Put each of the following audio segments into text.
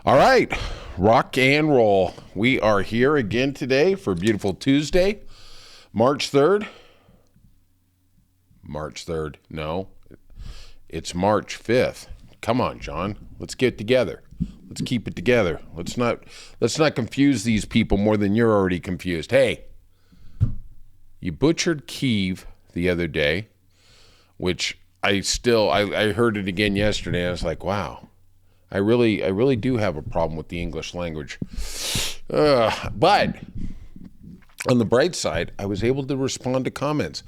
All right, rock and roll. We are here again today for a beautiful Tuesday, March 3rd. March 3rd. No, it's March 5th. Come on, John. Let's get together. Let's keep it together. Let's not confuse these people more than you're already confused. Hey, you butchered Kyiv the other day, which I heard it again yesterday. I was like, wow. I really do have a problem with the English language. But on the bright side, I was able to respond to comments.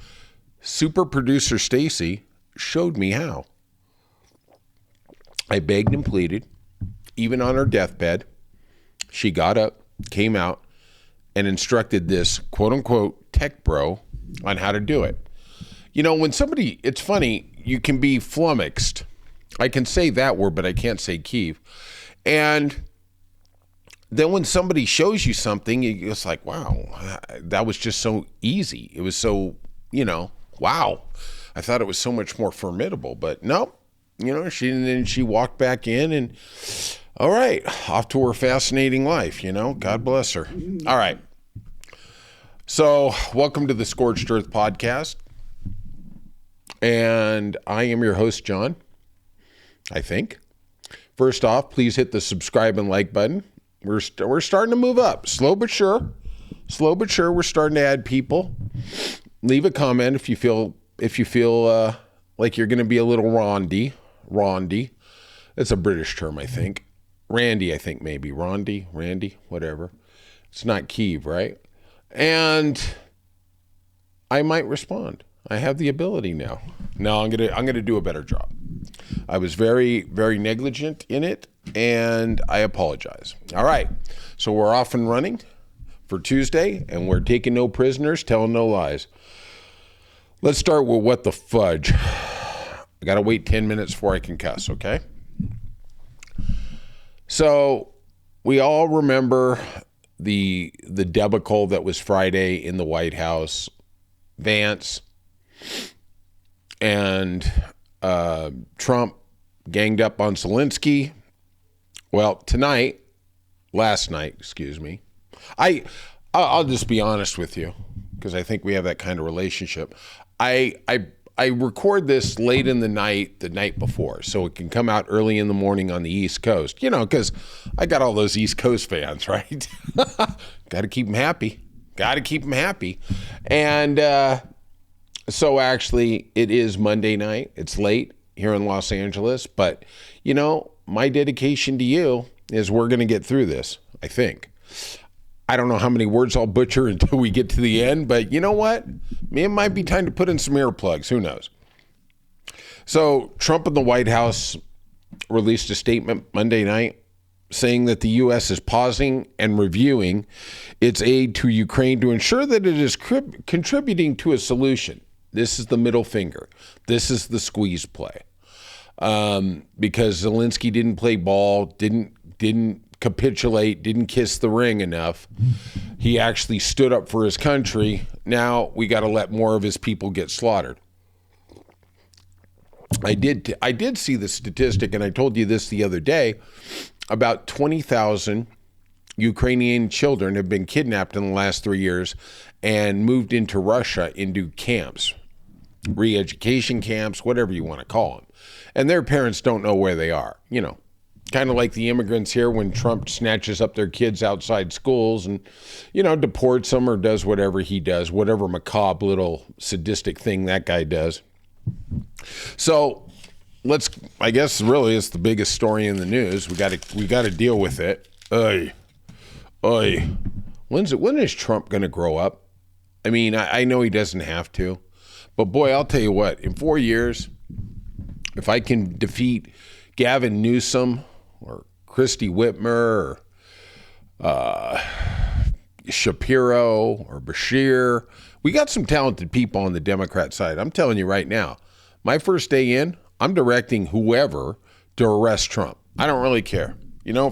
Super producer Stacy showed me how. I begged and pleaded, even on her deathbed. She got up, came out, and instructed this quote-unquote tech bro on how to do it. You know, when somebody, it's funny, you can be flummoxed. I can say that word, but I can't say Kyiv. And then when somebody shows you something, it's like, wow, that was just so easy. It was so, wow. I thought it was so much more formidable, but no, she walked back in and all right, off to her fascinating life, God bless her. All right. So welcome to the Scorched Earth podcast. And I am your host, John. I think. First off, please hit the subscribe and like button. We're starting to move up, slow but sure. We're starting to add people. Leave a comment if you feel like you're going to be a little Rondy. It's a British term, I think. Randy, I think maybe Randy, whatever. It's not Kyiv, right? And I might respond. I have the ability now. No, I'm gonna do a better job. I was very, very negligent in it, and I apologize. All right, so we're off and running for Tuesday, and we're taking no prisoners, telling no lies. Let's start with what the fudge. I gotta wait 10 minutes before I can cuss, okay? So we all remember the debacle that was Friday in the White House. Vance and Trump ganged up on Zelensky. Well, last night, I'll just be honest with you because I think we have that kind of relationship. I record this late in the night before, so it can come out early in the morning on the East Coast, because I got all those East Coast fans, right? Got to keep them happy. And so actually it is Monday night. It's late here in Los Angeles, but my dedication to you is we're going to get through this, I think. I don't know how many words I'll butcher until we get to the end, but you know what? It might be time to put in some earplugs. Who knows? So Trump in the White House released a statement Monday night saying that the U.S. is pausing and reviewing its aid to Ukraine to ensure that it is contributing to a solution. This is the middle finger. This is the squeeze play. Because Zelensky didn't play ball, didn't capitulate, didn't kiss the ring enough. He actually stood up for his country. Now we got to let more of his people get slaughtered. I did see the statistic, and I told you this the other day. About 20,000 Ukrainian children have been kidnapped in the last 3 years and moved into Russia into camps, re-education camps, whatever you want to call them. And their parents don't know where they are, kind of like the immigrants here when Trump snatches up their kids outside schools and, deports them or does whatever he does, whatever macabre little sadistic thing that guy does. So I guess really it's the biggest story in the news. We got to deal with it. When is Trump going to grow up? I mean, I know he doesn't have to, but boy, I'll tell you what, in 4 years, if I can defeat Gavin Newsom or Christy Whitmer or Shapiro or Bashir, we got some talented people on the Democrat side. I'm telling you right now, my first day in, I'm directing whoever to arrest Trump. I don't really care.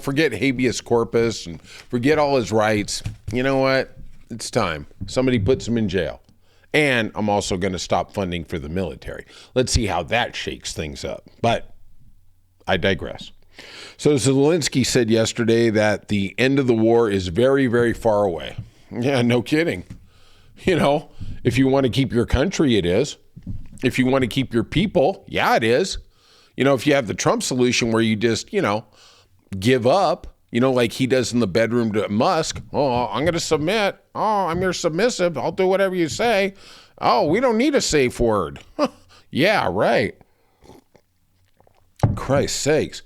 Forget habeas corpus and forget all his rights. You know what? It's time. Somebody puts him in jail. And I'm also going to stop funding for the military. Let's see how that shakes things up. But I digress. So Zelensky said yesterday that the end of the war is very, very far away. Yeah, no kidding. You know, if you want to keep your country, it is. If you want to keep your people, yeah, it is. You know, if you have the Trump solution where you just, give up, like he does in the bedroom to Musk. Oh, I'm going to submit. Oh, I'm your submissive. I'll do whatever you say. Oh, we don't need a safe word. Yeah, right. Christ's sakes.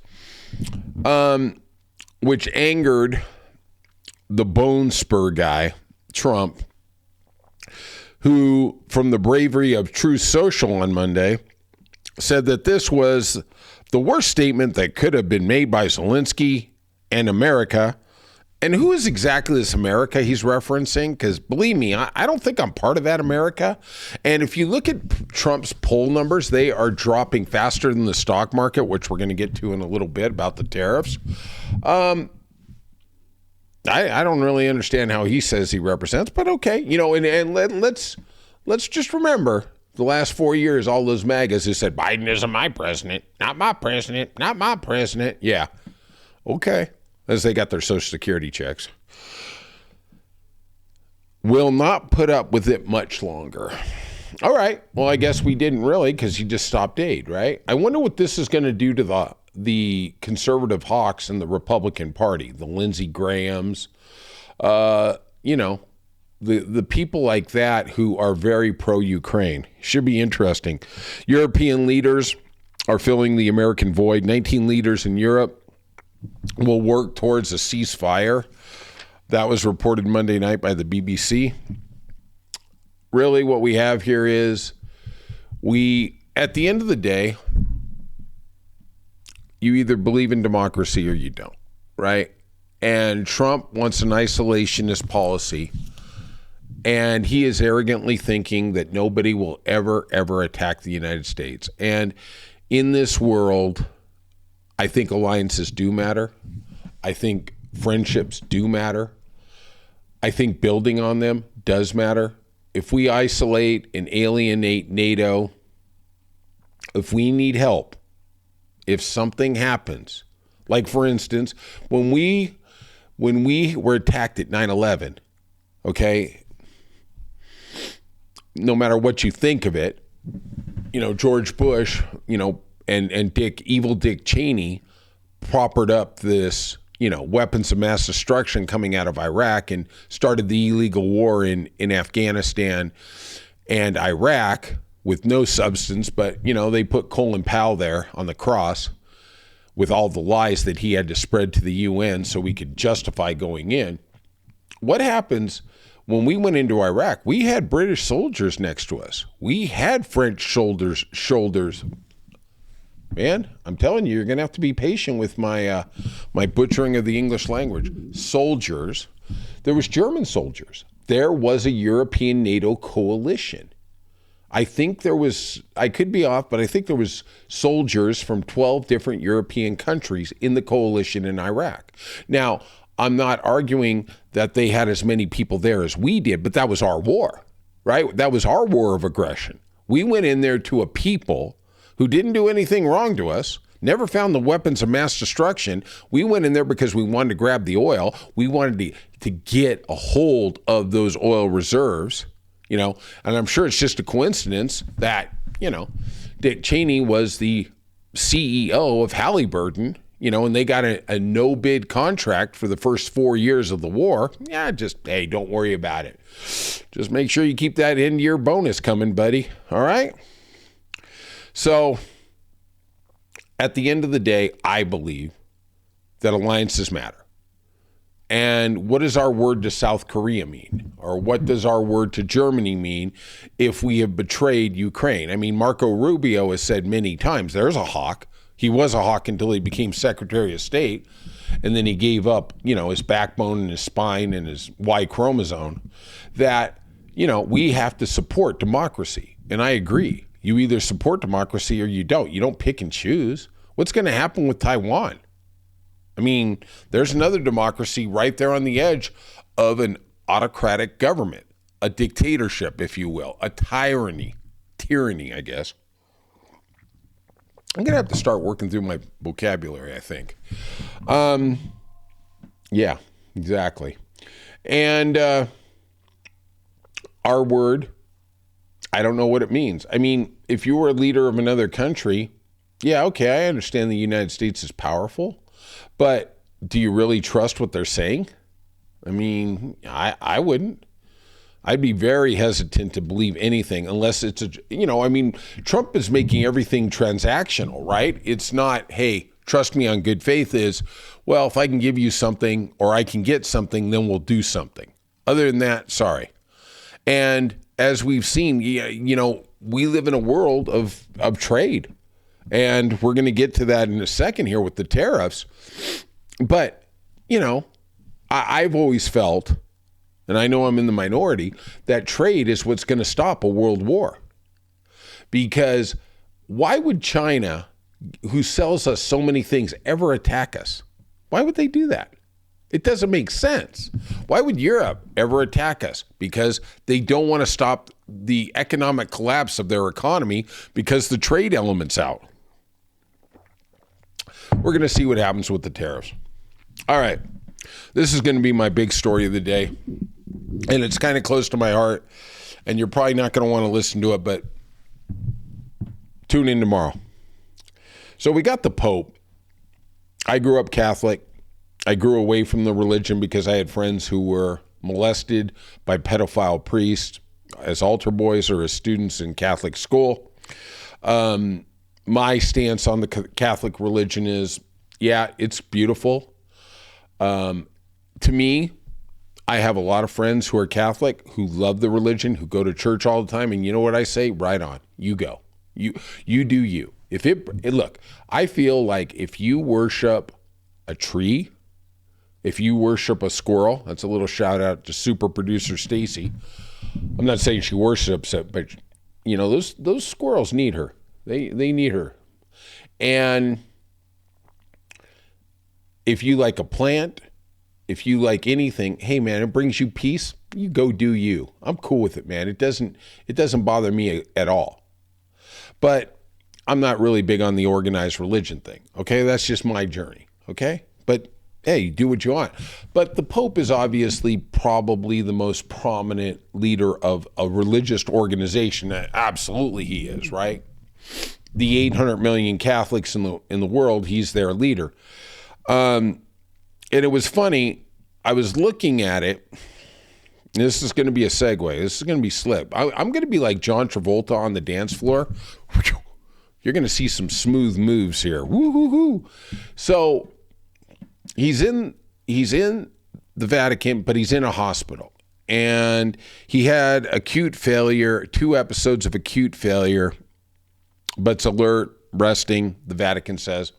Which angered the bone spur guy, Trump, who, from the bravery of Truth Social on Monday, said that this was the worst statement that could have been made by Zelensky and America. And who is exactly this America he's referencing? Because believe me, I don't think I'm part of that America. And if you look at Trump's poll numbers, they are dropping faster than the stock market, which we're going to get to in a little bit about the tariffs. I don't really understand how he says he represents, but okay. And let's just remember the last 4 years, all those MAGAs who said, Biden isn't my president, not my president, not my president. Yeah. Okay. As they got their Social Security checks. Will not put up with it much longer. All right. Well, I guess we didn't really because he just stopped aid, right? I wonder what this is going to do to the conservative hawks in the Republican Party, the Lindsey Grahams, the people like that who are very pro-Ukraine. Should be interesting. European leaders are filling the American void. 19 leaders in Europe will work towards a ceasefire. That was reported Monday night by the BBC. Really, what we have here is at the end of the day, you either believe in democracy or you don't, right? And Trump wants an isolationist policy, and he is arrogantly thinking that nobody will ever attack the United States. And in this world, I think alliances do matter. I think friendships do matter. I think building on them does matter. If we isolate and alienate NATO, if we need help, if something happens, like for instance, when we were attacked at 9/11, okay, no matter what you think of it, George Bush, and evil Dick Cheney propped up this, weapons of mass destruction coming out of Iraq and started the illegal war in Afghanistan and Iraq with no substance, but, they put Colin Powell there on the cross with all the lies that he had to spread to the UN so we could justify going in. What happens when we went into Iraq? We had British soldiers next to us. We had French shoulders. Man, I'm telling you, you're going to have to be patient with my butchering of the English language. Soldiers. There was German soldiers. There was a European NATO coalition. I think there was, I could be off, but I think there was soldiers from 12 different European countries in the coalition in Iraq. Now, I'm not arguing that they had as many people there as we did, but that was our war, right? That was our war of aggression. We went in there to a people who didn't do anything wrong to us, never found the weapons of mass destruction. We went in there because we wanted to grab the oil. We wanted to get a hold of those oil reserves, and I'm sure it's just a coincidence that, Dick Cheney was the CEO of Halliburton, and they got a no-bid contract for the first 4 years of the war. Yeah, hey, don't worry about it. Just make sure you keep that end-year bonus coming, buddy. All right? So, at the end of the day, I believe that alliances matter. And what does our word to South Korea mean? Or what does our word to Germany mean if we have betrayed Ukraine? I mean, Marco Rubio has said many times, there's a hawk. He was a hawk until he became Secretary of State. And then he gave up, his backbone and his spine and his Y chromosome. That, we have to support democracy. And I agree. You either support democracy or you don't. You don't pick and choose. What's going to happen with Taiwan? I mean, there's another democracy right there on the edge of an autocratic government, a dictatorship, if you will, a tyranny, I guess. I'm going to have to start working through my vocabulary, I think. Yeah, exactly. And our word, I don't know what it means. I mean, if you were a leader of another country, yeah, okay, I understand the United States is powerful, but do you really trust what they're saying? I mean, I wouldn't. I'd be very hesitant to believe anything unless it's Trump is making everything transactional, right? It's not, hey, trust me on good faith. Is, well, if I can give you something or I can get something, then we'll do something. Other than that, sorry. And as we've seen, we live in a world of trade. And we're going to get to that in a second here with the tariffs. But, I've always felt, and I know I'm in the minority, that trade is what's going to stop a world war. Because why would China, who sells us so many things, ever attack us? Why would they do that? It doesn't make sense. Why would Europe ever attack us? Because they don't want to stop the economic collapse of their economy because the trade element's out. We're going to see what happens with the tariffs. All right. This is going to be my big story of the day. And it's kind of close to my heart. And you're probably not going to want to listen to it, but tune in tomorrow. So we got the Pope. I grew up Catholic. I grew away from the religion because I had friends who were molested by pedophile priests as altar boys or as students in Catholic school. My stance on the Catholic religion is, yeah, it's beautiful. To me, I have a lot of friends who are Catholic, who love the religion, who go to church all the time. And you know what I say? Right on. You go. You do you. Look, I feel like if you worship a tree, if you worship a squirrel, that's a little shout out to super producer Stacy. I'm not saying she worships it, but those squirrels need her. They need her. And if you like a plant, if you like anything, hey man, it brings you peace, you go do you. I'm cool with it, man. It doesn't bother me at all. But I'm not really big on the organized religion thing. Okay, that's just my journey. Okay, but hey, do what you want. But the Pope is obviously probably the most prominent leader of a religious organization. Absolutely, he is, right? The 800 million Catholics in the world, he's their leader. And it was funny. I was looking at it. This is going to be a segue. This is going to be slip. I'm going to be like John Travolta on the dance floor. You're going to see some smooth moves here. Woo-hoo-hoo. So he's in the Vatican, but he's in a hospital. And he had acute failure, 2 episodes of acute failure, but's alert, resting, the Vatican says.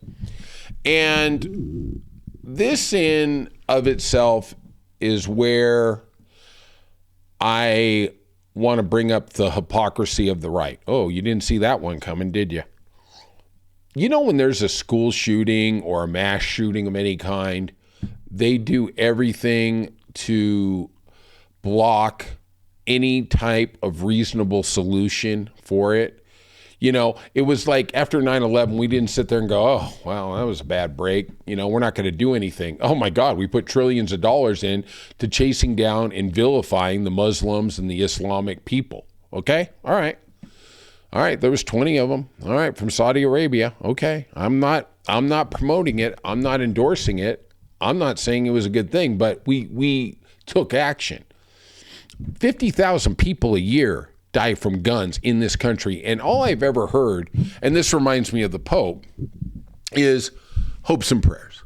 And this in of itself is where I want to bring up the hypocrisy of the right. Oh, you didn't see that one coming, did you? When there's a school shooting or a mass shooting of any kind, they do everything to block any type of reasonable solution for it. It was like after 9/11, we didn't sit there and go, oh, wow, that was a bad break. We're not going to do anything. Oh, my God, we put trillions of dollars in to chasing down and vilifying the Muslims and the Islamic people. Okay? All right. There was 20 of them. All right. From Saudi Arabia. Okay. I'm not promoting it. I'm not endorsing it. I'm not saying it was a good thing, but we took action. 50,000 people a year die from guns in this country. And all I've ever heard, and this reminds me of the Pope, is hopes and prayers.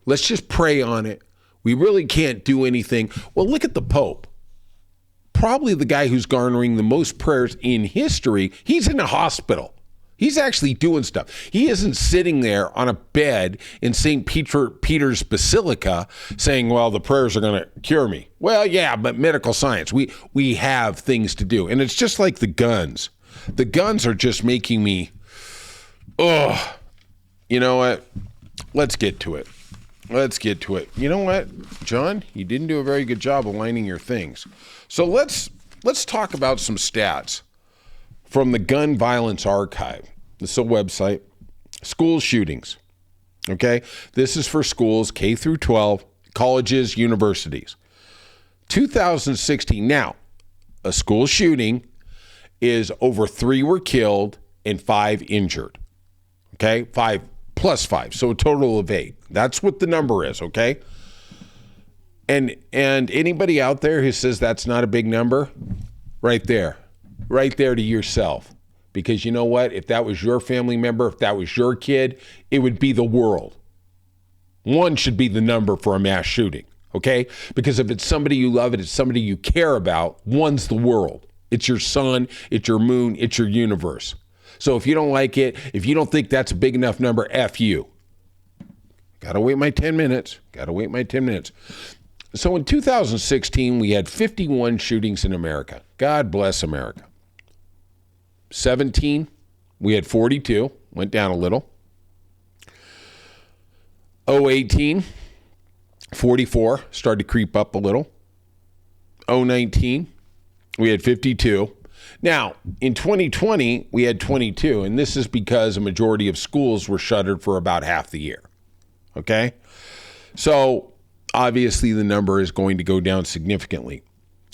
Let's just pray on it. We really can't do anything. Well, look at the Pope. Probably the guy who's garnering the most prayers in history. He's in a hospital. He's actually doing stuff. He isn't sitting there on a bed in St. Peter's Basilica saying, well, the prayers are going to cure me. Well, yeah, but medical science, we have things to do. And it's just like the guns. The guns are just making me, you know what? Let's get to it. You know what, John? You didn't do a very good job aligning your things. So let's talk about some stats from the Gun Violence Archive. This is a website. School shootings. Okay? This is for schools K through 12, colleges, universities. 2016. Now, a school shooting is over 3 were killed and 5 injured. Okay? 5 plus 5. So a total of 8. That's what the number is, okay? And anybody out there who says that's not a big number, right there to yourself. Because you know what? If that was your family member, if that was your kid, it would be the world. 1 should be the number for a mass shooting, okay? Because if it's somebody you love, it's somebody you care about, 1's the world. It's your sun, it's your moon, it's your universe. So if you don't like it, if you don't think that's a big enough number, F you. Gotta wait my 10 minutes. So in 2016, we had 51 shootings in America. God bless America. 17, we had 42, went down a little. 018, 44, started to creep up a little. 019, we had 52. Now, in 2020, we had 22, and this is because a majority of schools were shuttered for about half the year. Okay? So, obviously, the number is going to go down significantly.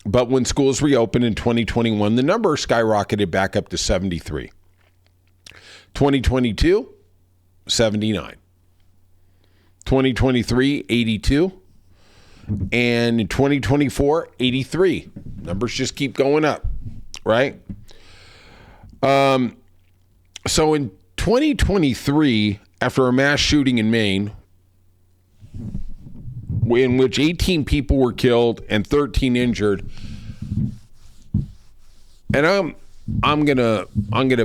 But when schools reopened in 2021, the number skyrocketed back up to 73. 2022, 79. 2023, 82. And in 2024, 83. Numbers just keep going up, right? So in 2023, after a mass shooting in Maine, in which 18 people were killed and 13 injured. And I'm gonna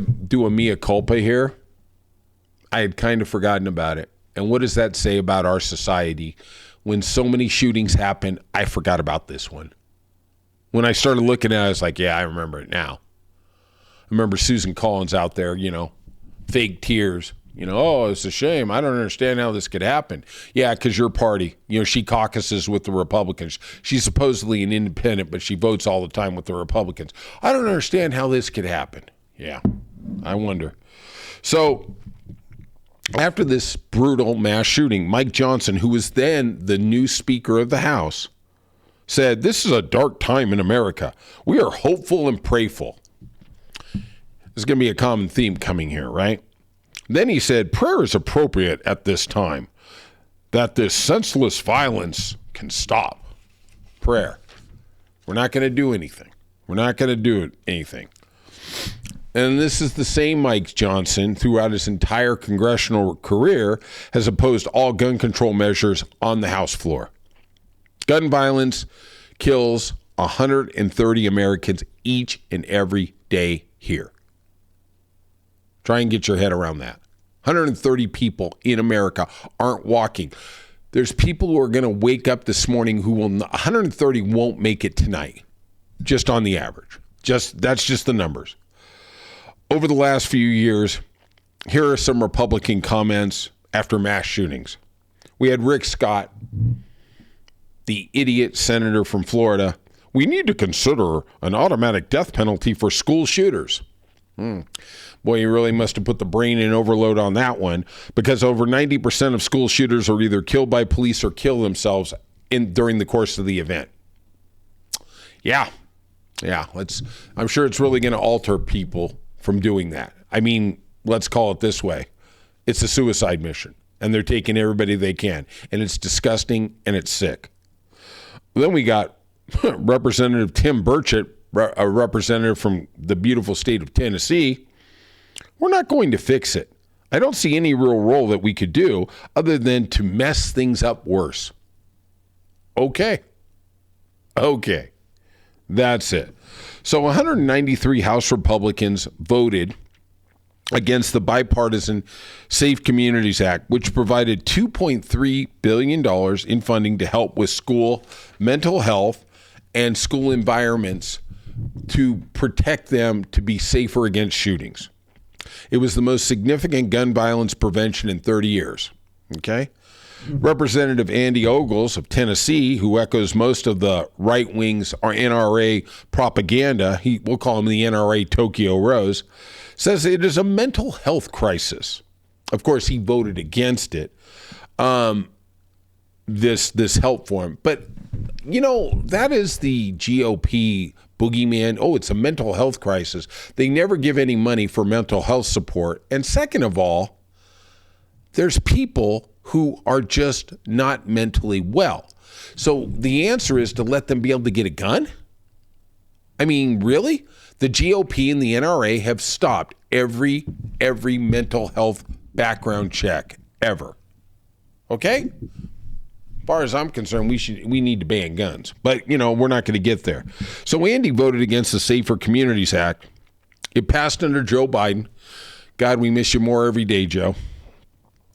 do a mea culpa here. I had kind of forgotten about it. And what does that say about our society? When so many shootings happen, I forgot about this one. When I started looking at it, I was like, yeah, I remember it now. I remember Susan Collins out there, fake tears. Oh, it's a shame. I don't understand how this could happen. Yeah, because your party, she caucuses with the Republicans. She's supposedly an independent, but she votes all the time with the Republicans. I don't understand how this could happen. Yeah, I wonder. So after this brutal mass shooting, Mike Johnson, who was then the new Speaker of the House, said, "This is a dark time in America. We are hopeful and prayerful." There's going to be a common theme coming here, right? Then he said, "Prayer is appropriate at this time, that this senseless violence can stop." Prayer. We're not going to do anything. And this is the same Mike Johnson, throughout his entire congressional career, has opposed all gun control measures on the House floor. Gun violence kills 130 Americans each and every day here. Try and get your head around that. 130 people in America aren't walking. There's people who are going to wake up this morning who will 130 won't make it tonight, just on the average. That's just the numbers. Over the last few years, here are some Republican comments after mass shootings. We had Rick Scott, the idiot senator from Florida. "We need to consider an automatic death penalty for school shooters." Boy, you really must have put the brain in overload on that one, because over 90% of school shooters are either killed by police or kill themselves during the course of the event. Yeah. I'm sure it's really going to alter people from doing that. I mean, let's call it this way. It's a suicide mission, and they're taking everybody they can, and it's disgusting and it's sick. Then we got Representative Tim Burchett, a representative from the beautiful state of Tennessee. "We're not going to fix it. I don't see any real role that we could do other than to mess things up worse." Okay. That's it. So 193 House Republicans voted against the bipartisan Safe Communities Act, which provided $2.3 billion in funding to help with school mental health and school environments to protect them to be safer against shootings. It was the most significant gun violence prevention in 30 years. Okay? Representative Andy Ogles of Tennessee, who echoes most of the right wing's NRA propaganda, we'll call him the NRA Tokyo Rose, says it is a mental health crisis. Of course, he voted against it. This help for him. But, that is the GOP boogeyman. Oh, it's a mental health crisis. They never give any money for mental health support. And second of all, there's people who are just not mentally well. So the answer is to let them be able to get a gun? I mean, really? The GOP and the NRA have stopped every mental health background check ever. Okay? As far as I'm concerned, we need to ban guns. But, we're not going to get there. So Andy voted against the Safer Communities Act. It passed under Joe Biden. God, we miss you more every day, Joe.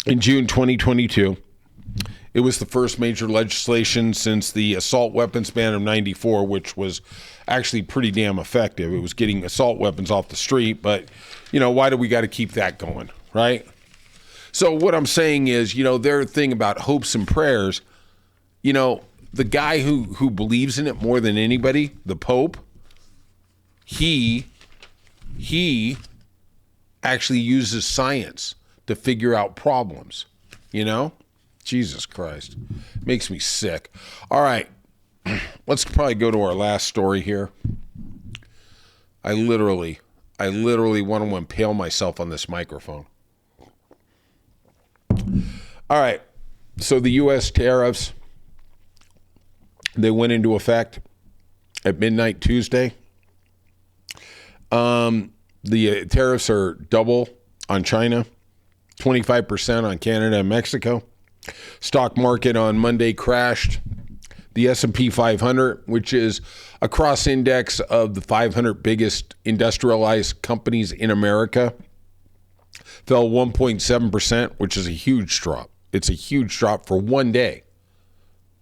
In June 2022, it was the first major legislation since the assault weapons ban of 94, which was actually pretty damn effective. It was getting assault weapons off the street, but, why do we got to keep that going, right? So what I'm saying is, their thing about hopes and prayers, the guy who believes in it more than anybody, the Pope, he actually uses science to figure out problems, Jesus Christ. Makes me sick. All right. Let's probably go to our last story here. I literally want to impale myself on this microphone. All right. So the U.S. tariffs, they went into effect at midnight Tuesday. The tariffs are double on China, 25% on Canada and Mexico. Stock market on Monday crashed. The S&P 500, which is a cross index of the 500 biggest industrialized companies in America, fell 1.7%, which is a huge drop. It's a huge drop for one day,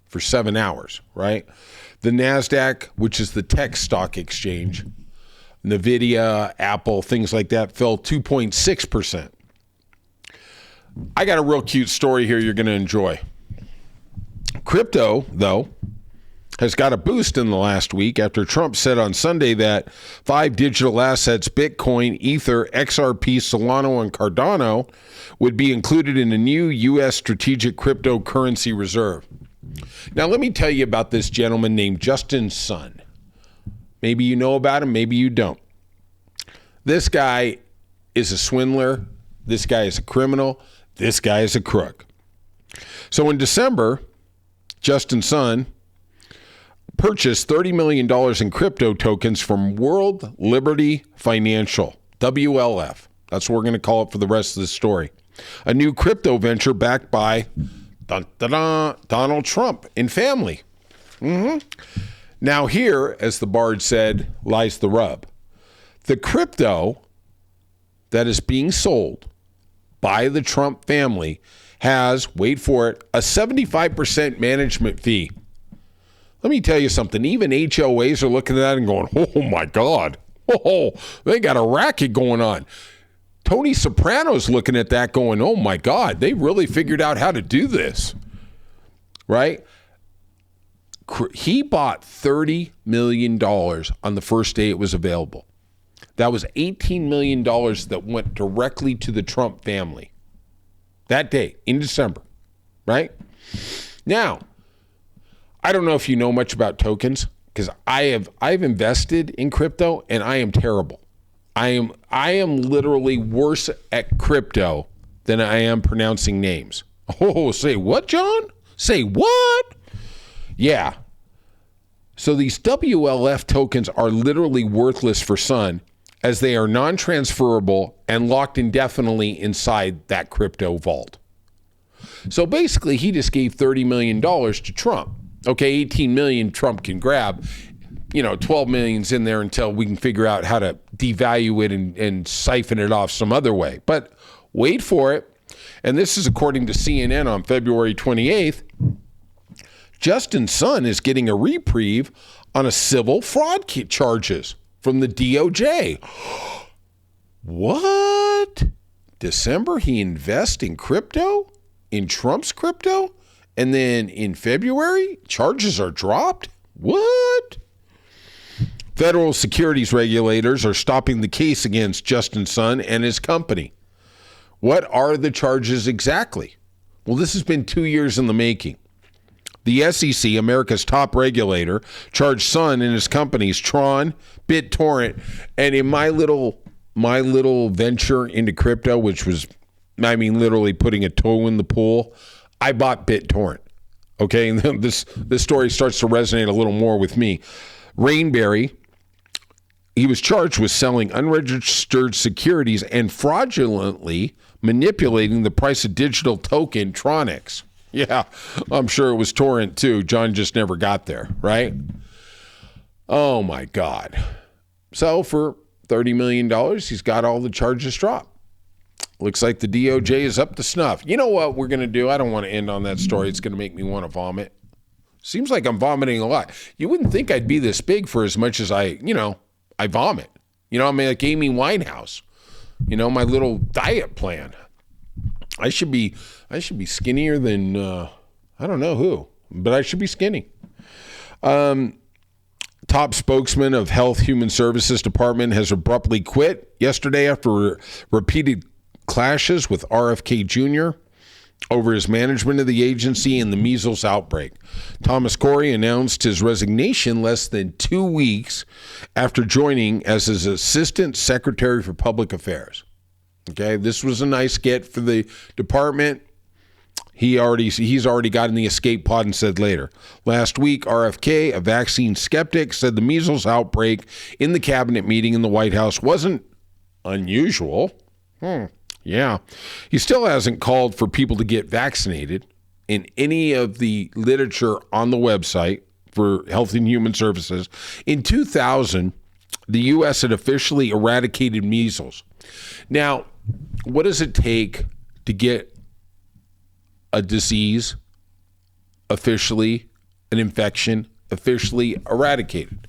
for 7 hours, right? The NASDAQ, which is the tech stock exchange, NVIDIA, Apple, things like that, fell 2.6%. I got a real cute story here you're going to enjoy. Crypto, though, has got a boost in the last week after Trump said on Sunday that 5 digital assets, Bitcoin, Ether, XRP, Solana, and Cardano, would be included in a new U.S. strategic cryptocurrency reserve. Now, let me tell you about this gentleman named Justin Sun. Maybe you know about him, maybe you don't. This guy is a swindler. This guy is a criminal. This guy is a crook. So in December, Justin Sun purchased $30 million in crypto tokens from World Liberty Financial, WLF. That's what we're going to call it for the rest of the story. A new crypto venture backed by Donald Trump and family. Now here, as the bard said, lies the rub. The crypto that is being sold by the Trump family has, wait for it, a 75% management fee. Let me tell you something. Even HOAs are looking at that and going, oh my God. Oh, they got a racket going on. Tony Soprano's looking at that going, oh my God, they really figured out how to do this. Right? He bought $30 million on the first day it was available. That was $18 million that went directly to the Trump family that day in December, right? Now, I don't know if you know much about tokens because I've invested in crypto and I am terrible. I am literally worse at crypto than I am pronouncing names. Oh, say what, John? Say what? Yeah. So these WLF tokens are literally worthless for Sun, as they are non-transferable and locked indefinitely inside that crypto vault. So basically, he just gave $30 million to Trump. Okay, 18 million Trump can grab. 12 million's in there until we can figure out how to devalue it and siphon it off some other way. But wait for it. And this is according to CNN on February 28th. Justin Sun is getting a reprieve on a civil fraud charges from the DOJ. What? December, he invests in crypto? In Trump's crypto? And then in February, charges are dropped? What? Federal securities regulators are stopping the case against Justin Sun and his company. What are the charges exactly? Well, this has been 2 years in the making. The SEC, America's top regulator, charged Sun and his companies, Tron, BitTorrent, and in my little venture into crypto, which was, literally putting a toe in the pool, I bought BitTorrent. Okay, and this story starts to resonate a little more with me. Rainberry, he was charged with selling unregistered securities and fraudulently manipulating the price of digital token Tronix. Yeah, I'm sure it was Torrent too. John just never got there, right? Oh my God. So for $30 million, he's got all the charges dropped. Looks like the DOJ is up to snuff. You know what we're going to do? I don't want to end on that story. It's going to make me want to vomit. Seems like I'm vomiting a lot. You wouldn't think I'd be this big for as much as I vomit. I'm like Amy Winehouse. My little diet plan. I should be skinnier than, I don't know who, but I should be skinny. Top spokesman of Health Human Services Department has abruptly quit yesterday after repeated clashes with RFK Jr. over his management of the agency and the measles outbreak. Thomas Corey announced his resignation less than 2 weeks after joining as his Assistant Secretary for Public Affairs. Okay, this was a nice get for the department. He's already got in the escape pod and said later. Last week, RFK, a vaccine skeptic, said the measles outbreak in the cabinet meeting in the White House wasn't unusual. Yeah. He still hasn't called for people to get vaccinated in any of the literature on the website for Health and Human Services. In 2000, the U.S. had officially eradicated measles. Now, what does it take to get a disease officially, an infection officially eradicated?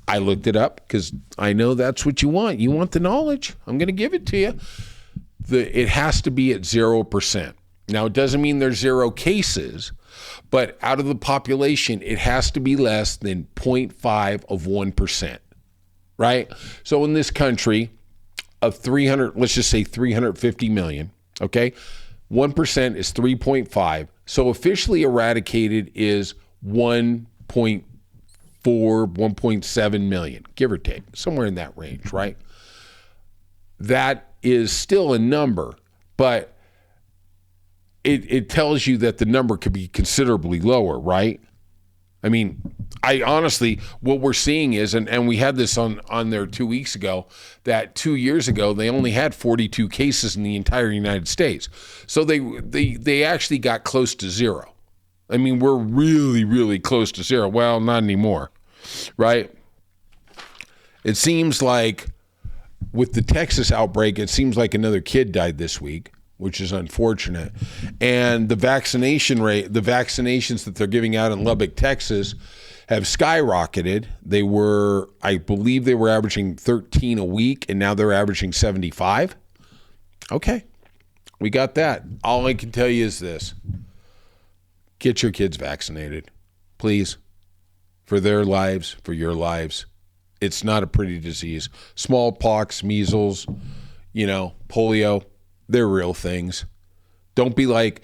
I looked it up because I know that's what you want. You want the knowledge. I'm going to give it to you. It has to be at 0%. Now, it doesn't mean there's 0 cases, but out of the population, it has to be less than 0.5 of 1%, right? So in this country of 350 million, okay, 1% is 3.5. So officially eradicated is 1.4, 1.7 million, give or take, somewhere in that range, right? That is still a number, but it tells you that the number could be considerably lower, right? I honestly, what we're seeing is, and we had this on there 2 weeks ago, that 2 years ago, they only had 42 cases in the entire United States. So they actually got close to 0. We're really, really close to 0. Well, not anymore, right? It seems like with the Texas outbreak, it seems like another kid died this week, which is unfortunate. And the vaccination rate, the vaccinations that they're giving out in Lubbock, Texas, have skyrocketed. I believe they were averaging 13 a week, and now they're averaging 75. Okay, we got that. All I can tell you is this. Get your kids vaccinated, please, for their lives, for your lives. It's not a pretty disease. Smallpox, measles, polio, they're real things. Don't be like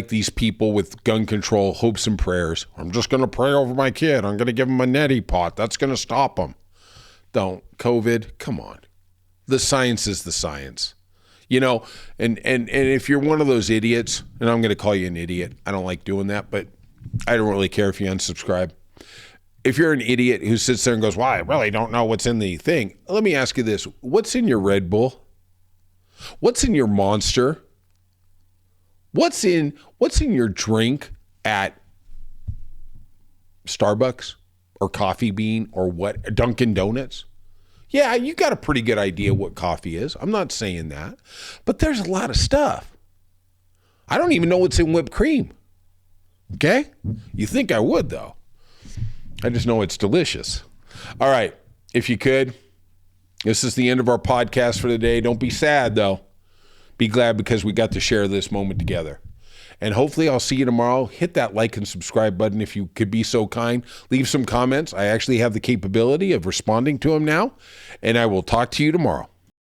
these people with gun control, hopes and prayers. I'm just going to pray over my kid. I'm going to give him a neti pot. That's going to stop him. Don't. COVID, come on. The science is the science. And if you're one of those idiots, and I'm going to call you an idiot. I don't like doing that, but I don't really care if you unsubscribe. If you're an idiot who sits there and goes, well, I really don't know what's in the thing. Let me ask you this. What's in your Red Bull? What's in your Monster? What's in your drink at Starbucks or Coffee Bean or what? Dunkin' Donuts? Yeah, you got a pretty good idea what coffee is. I'm not saying that. But there's a lot of stuff. I don't even know what's in whipped cream. Okay? You think I would, though. I just know it's delicious. All right. If you could, this is the end of our podcast for today. Don't be sad, though. Be glad because we got to share this moment together. And hopefully I'll see you tomorrow. Hit that like and subscribe button if you could be so kind. Leave some comments. I actually have the capability of responding to them now. And I will talk to you tomorrow.